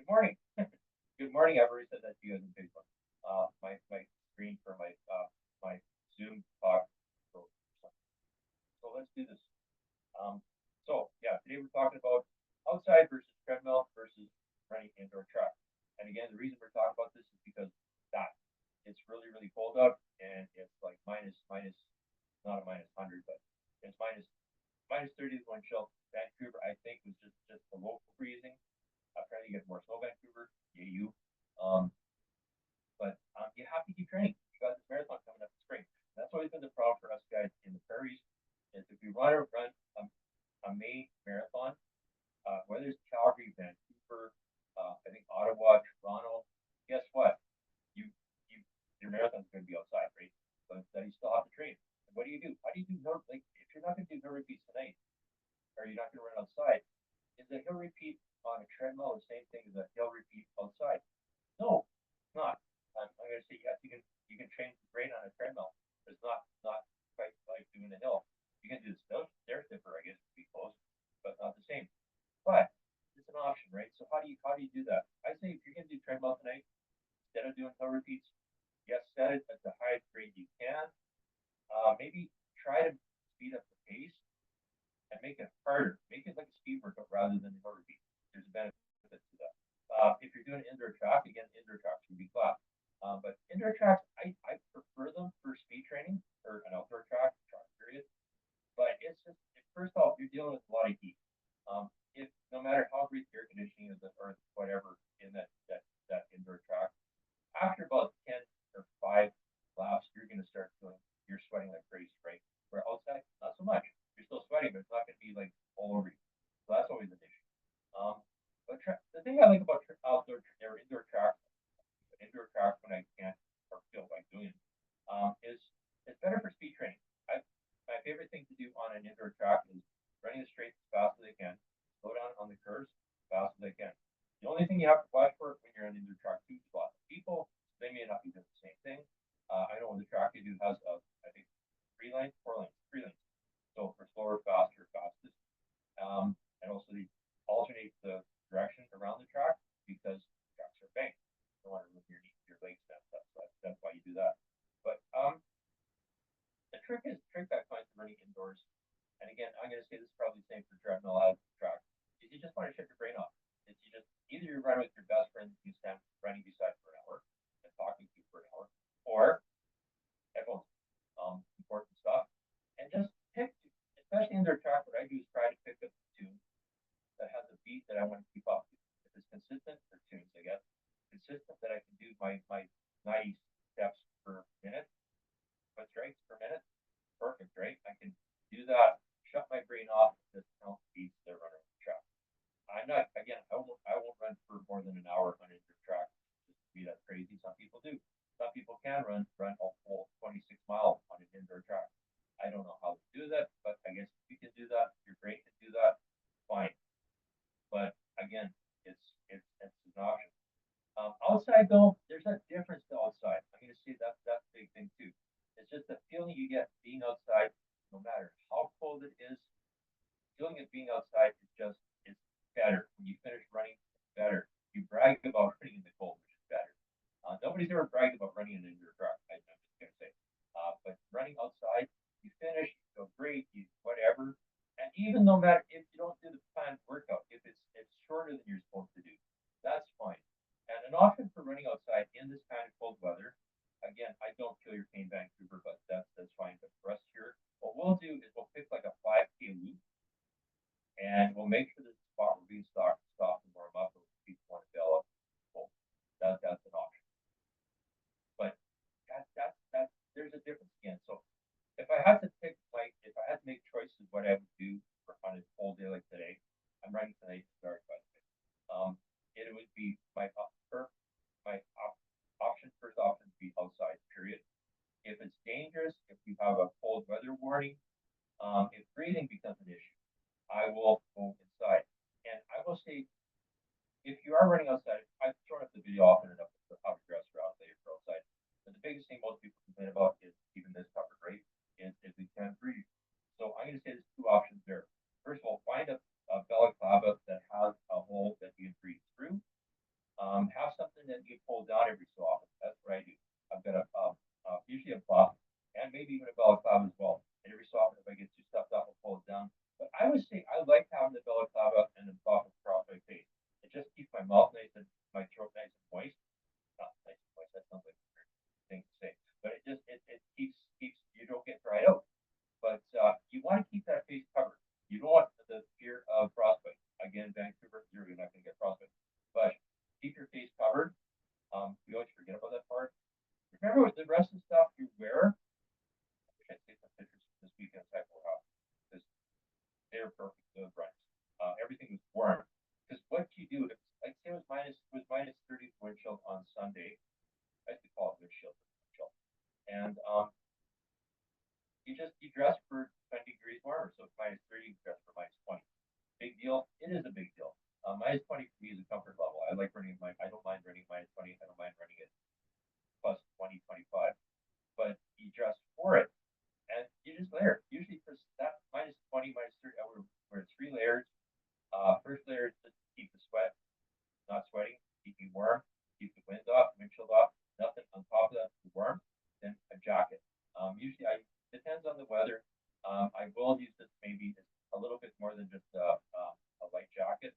Good morning. Good morning. I've already said that to you guys in Facebook. My screen for my Zoom talk. So, so let's do this. Um, so yeah, today we're talking about outside versus treadmill versus running indoor track. And again, the reason we're talking about this is because that it's really cold out, and it's like minus not a -100, but it's minus 30 is one chill. Vancouver, I think, was just below freezing. I'm trying to get more snow, Vancouver. Yeah, you. Um, but you have to keep training. You got this marathon coming up in spring. That's always been the problem for us guys in the prairies. Is if we run a May marathon, whether it's Calgary, Vancouver, I think Ottawa, Toronto, guess what? You you your marathon's going to be outside, right? But you still have to train. And what do you do? How do you do like if you're not going to do no repeats tonight, or you're not going to run outside? Is a hill repeat on a treadmill the same thing as a hill repeat outside? No, it's not. I'm going to say yes. You can train great on a treadmill. It's not quite like doing a hill. You can do the stair stepper, I guess, would be close, but not the same. But it's an option, right? So how do you do that? I say if you're going to do treadmill tonight, instead of doing hill repeats, yes, set it at the highest grade you can. Maybe try to speed up the pace and make it harder. Make it like a speed workout rather than a hill repeat. There's a benefit to that. If you're doing indoor track, again, indoor tracks can be flat. But indoor tracks, I prefer them for speed training or an outdoor track period. But it's just, first off, you're dealing with a lot of heat. If no matter how great the air conditioning is or whatever in that indoor track, after about 10 or 5 laps, you're going to start feeling you're sweating like crazy, right? Where outside, not so much. You're still sweating, but it's not going to be like all over you. So that's always an issue. But the thing I like about outdoor or indoor tracks when I can't or feel like doing it, is it's better for speed training. My favorite thing to do on an indoor track is running the straight as fast as I can, slow down on the curves as fast as I can. The only thing you have to watch for when you're on indoor track too is lots of people. They may not be doing the same thing. I know the track I do has I think 3 lanes, 4 lanes, 3 lanes. So for slower, faster, fastest. And also they alternate the direction around the track because tracks are banked. You don't want to move your legs down. That's why you do that. But the trick I find for running indoors, and again, I'm going to say this is probably the same for treadmill as track, is you just want to shut your brain off. It's you just either you run with your best friend that you stand running beside for an hour and talking to for an hour, or headphones, important stuff, and just pick, especially indoor track. What I do is try to pick up the tune that has a beat that I want to keep up to. If it's consistent, or tunes, I guess, consistent that I can do my 90 steps per minute, but strikes per minute, perfect, right? I can do that, shut my brain off, and just count beats that run around the track. I'm not, again, I won't run for more than an hour on indoor track just to be that crazy. Some people do. Some people can run a full 26 miles on an indoor track. I don't know how to do that, but I guess if you can do that, your brain can do that, fine. But again, it's an option. Outside though, there's a difference to outside. I'm going to say that's a big thing too. It's just the feeling you get being outside, no matter how cold it is. Feeling of being outside is just it's better when you finish running. It's better. You brag about running in the cold, which is better. Nobody's ever bragged about running in an indoor track. I'm just going to say, but running outside, you finish, you feel great, you whatever. And even no matter if you don't do the planned workout, if it's shorter than you're supposed to do, that's fine. And an option for running outside in this kind of cold weather, again, I don't feel your pain, Vancouver, but that's fine. But for us here, what we'll do is we'll pick like a 5K loop, and we'll make sure that the spot we're being stopped and warm up, and people want to bail up. Cool. That's an option. But that there's a difference again. So if I had to pick, like, if I had to make choices, what I would do for on a cold day like today, I'm running tonight in the dark, by the way. It would be my first option would be outside. Period. If it's dangerous, if we have a cold weather warning, if breathing becomes an issue, I will go inside. And I will say, if you are running outside, I've thrown up the video often enough of how to dress for outside. But the biggest thing most people complain about is even this covered, right? Is we can't breathe. So I'm going to say there's two options there. First of all, find a balaclava that has a hole that you can breathe through. And you dress for 20 degrees warmer. So it's minus 30, you dress for minus 20. Big deal? It is a big deal. Minus 20 for me is a comfort level. I like running I don't mind running minus 20. I don't mind running it plus 20, 25. But you dress for it and you just layer. Usually for that minus 20, minus 30, we're three layers. First layer is just to keep the sweat, not sweating, keep you warm, keep the wind off, windshield off, nothing on top of that to warm. Then a jacket. Usually I depends on the weather. I will use this maybe a little bit more than just a light jacket.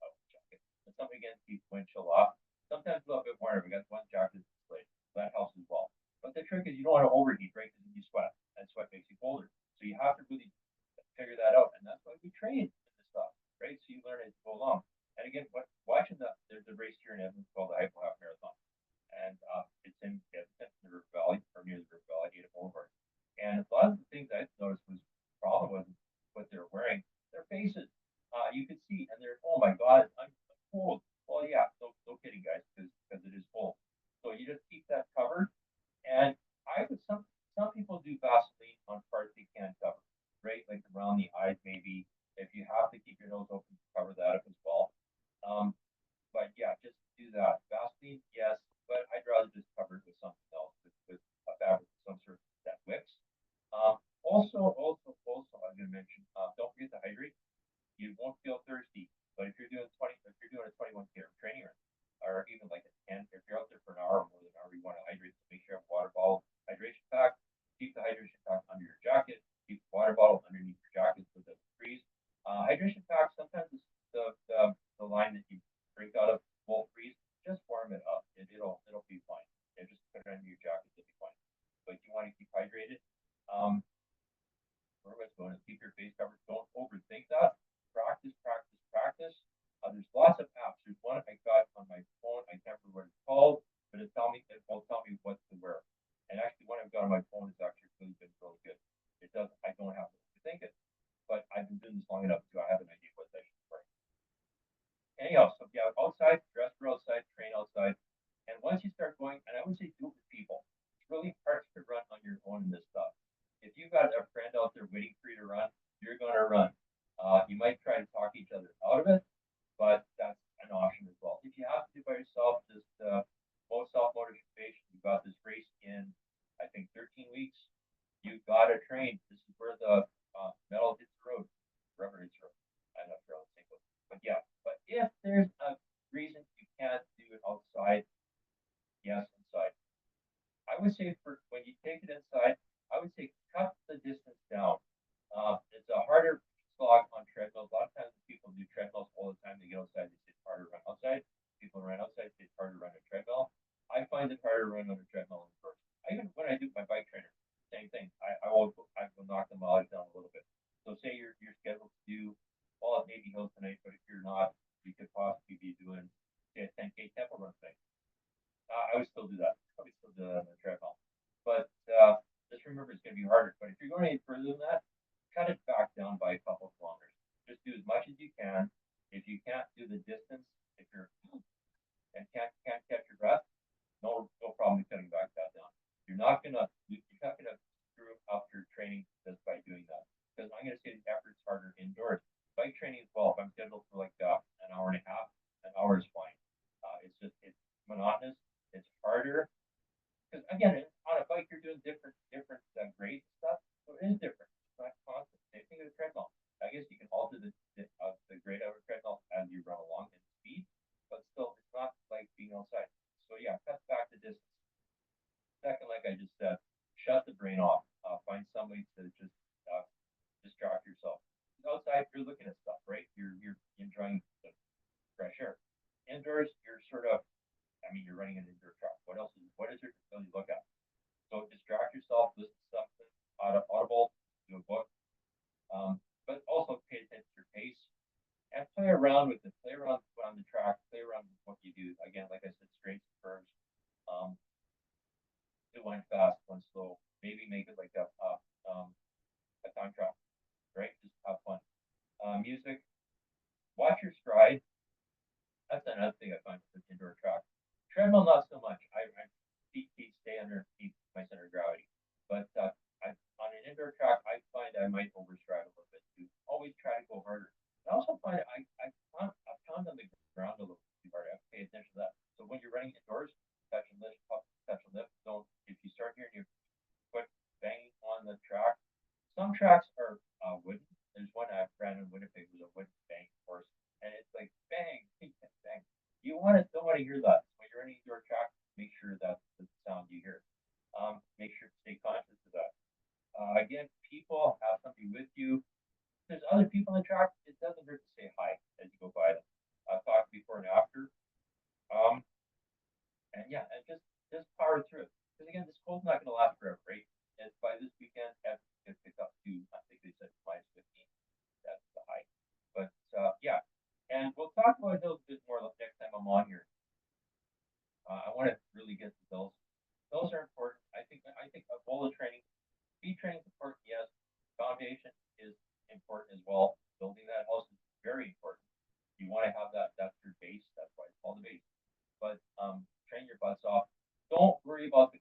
But something again keeps wind chill off. Sometimes a little bit warmer. We got one jacket displayed. So that helps as well. But the trick is you don't want to overheat, right? Because you sweat, and sweat makes you colder. So you have to really figure that out, and that's why we train this stuff, right? So you learn as you go along. And again, watching there's a race here in Edmonton called the Hypo Half Marathon, and it's in Edmonton, the River Valley, or near the River Valley, Ada Boulevard. And a lot of the things I noticed was the problem wasn't what they were wearing, their faces. You could see, and they're, oh my God, I'm cold. Well, yeah, no kidding, guys, because it is cold. So you just keep that covered. And I would some people do Vaseline on parts they can't cover, right? Like around the eyes, maybe. If you have to keep your nose open, cover that up as well. Um, but yeah, just do that. Vaseline, yes, but I'd rather just cover it with something else, with a fabric of some sort that wicks. Also, I'm going to mention, don't forget to hydrate. You won't feel thirsty. But if you're doing a 21K training run, or even like a 10, if you're out there for an hour or more than an hour, you want to hydrate. So make sure you have a water bottle, hydration pack. Keep the hydration pack under your jacket. Keep the water bottle underneath your jacket so it doesn't freeze. Hydration pack, sometimes it's the line that you drink out of will freeze. Just warm it up. It'll be fine. And just put it under your jacket, it'll be fine. But you want to keep hydrated. Um, where was going to keep your face covered. Don't overthink that. Practice, practice, practice. There's lots of apps. There's one I got on my phone. I can't remember what it's called, but it will tell me what to wear. And actually, one I've got on my phone is actually really been really good. It doesn't. I don't have to think it, but I've been doing this long enough to I have an idea what I should wear. Anyhow, so yeah, outside, dress for outside, train outside, and once you start going, and I would say do it with people. It's really hard to run on your own in this stuff. If you've got a friend out there waiting for you to run, you're going to run. You might try to talk each other out of it, but that's an option as well. If you have to do it by yourself, just self motivation. You've got this race in, I think, 13 weeks. You've got to train. This is where the metal hits the road, rubber hits the road. I'm not sure how to think of it, but yeah. But if there's a reason you can't do it outside, yes, inside. I would say for when you take it inside, I would say cut the distance down. It's a harder slog on treadmills. A lot of times people do treadmills all the time. They get outside, they say it's harder to run outside. People run outside, say it's harder to run a treadmill. I find it harder to run on a treadmill in person. Even when I do my bike trainer, same thing. I will knock the mileage down a little bit. So say you're scheduled to do well at Navy Hill tonight, but if you're not, you could possibly be doing say a 10K tempo run thing. I would still do that. I would still do that on the treadmill. But just remember, it's going to be harder. But if you're going any further than that, cut it back down by a couple of kilometers. Just do as much as you can. If you can't do the distance, if you're and can't catch your breath, no problem cutting back that down. You're not gonna screw up your training just by doing that. Because I'm gonna say the effort's harder indoors. Bike training as well. If I'm scheduled for like an hour and a half, an hour is fine. It's monotonous. It's harder because again, on a bike you're doing different grades and stuff, so it is different. It's not constant. Same thing with a treadmill. I guess you can alter the grade of a treadmill as you run along in speed, but still, it's not like being outside. So yeah, cut back the distance. Second, like I just said, shut the brain off. Find some way to just distract yourself. Outside, you're looking at stuff, right? You're enjoying the fresh air. Indoors, you're sort of, I mean, you're running an indoor track. What is there to really look at? So distract yourself, listen to something audible, do a book, but also pay attention to your pace and play around with it. Play around on the track. Play around with what you do. Again, like I said, straights, curves. Um, do one fast, one slow. Maybe make it like a time trial, right? Just have fun. Music. Watch your stride. That's another thing I find with indoor track. Treadmill, not so much. I feet stay underneath my center of gravity. Some tracks are wooden. There's one I ran in Winnipeg was a wooden bank course, and it's like bang, bang. You want to don't want to hear that when you're running your track. Make sure that's the sound you hear. Make sure to stay conscious of that. Again, people have somebody with you. If there's other people on the track. It doesn't hurt to say hi as you go by them. Talk before and after. Um, and yeah, and just power through it. Because again, this cold's not going to last forever, right? And by this weekend, have get picked up to I think they said -15. That's the high. But yeah, and we'll talk about hills a bit more next time I'm on here. I want to really get to those. Those are important. I think of all the training, speed training is important. Yes, foundation is important as well. Building that house is very important. You want to have that. That's your base. That's why it's called the base. But train your butts off. Don't worry about the